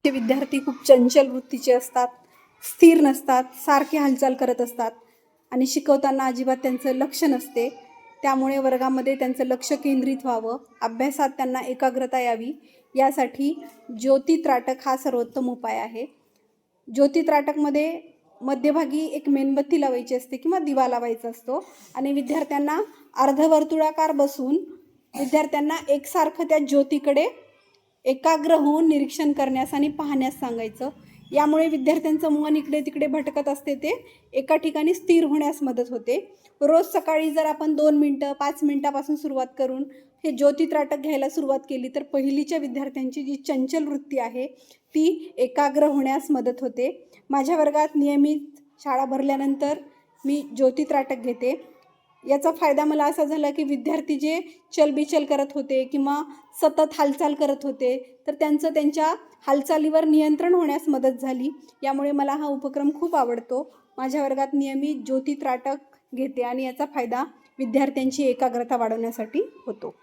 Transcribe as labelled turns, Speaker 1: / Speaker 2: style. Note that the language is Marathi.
Speaker 1: ते विद्यार्थी खूप चंचल वृत्तीचे असतात, स्थिर नसतात, सारखे हालचाल करत असतात आणि शिकवताना अजिबात त्यांचं लक्ष नसते. त्यामुळे वर्गामध्ये त्यांचं लक्ष केंद्रित व्हावं, अभ्यासात त्यांना एकाग्रता यावी, यासाठी ज्योती त्राटक हा सर्वोत्तम उपाय आहे. ज्योती त्राटकमध्ये मध्यभागी एक मेणबत्ती लावायची असते किंवा दिवा लावायचा असतो आणि विद्यार्थ्यांना अर्धवर्तुळाकार बसून विद्यार्थ्यांना एकसारखं त्या ज्योतीकडे एकाग्र होऊन निरीक्षण करण्यास आणि पाहण्यास सांगायचं. यामुळे विद्यार्थ्यांचं मन इकडे तिकडे भटकत असते, ते एका ठिकाणी स्थिर होण्यास मदत होते. रोज सकाळी जर आपण 2 मिनटं 5 मिनटापासून सुरुवात करून हे ज्योती त्राटक घ्यायला सुरुवात केली तर पहिलीच्या विद्यार्थ्यांची जी चंचल वृत्ती आहे ती एकाग्र होण्यास मदत होते. माझ्या वर्गात नियमित शाळा भरल्यानंतर मी ज्योती त्राटक घेते. याचा फायदा मला असा झाला की विद्यार्थी जे चलबिचल करत होते किंवा सतत हालचाल करत होते तर त्यांच्या हालचालीवर नियंत्रण होण्यास मदत झाली. यामुळे मला हा उपक्रम खूप आवडतो. माझ्या वर्गात नियमित ज्योती त्राटक घेते आणि याचा फायदा विद्यार्थ्यांची एकाग्रता वाढवण्यासाठी होतो.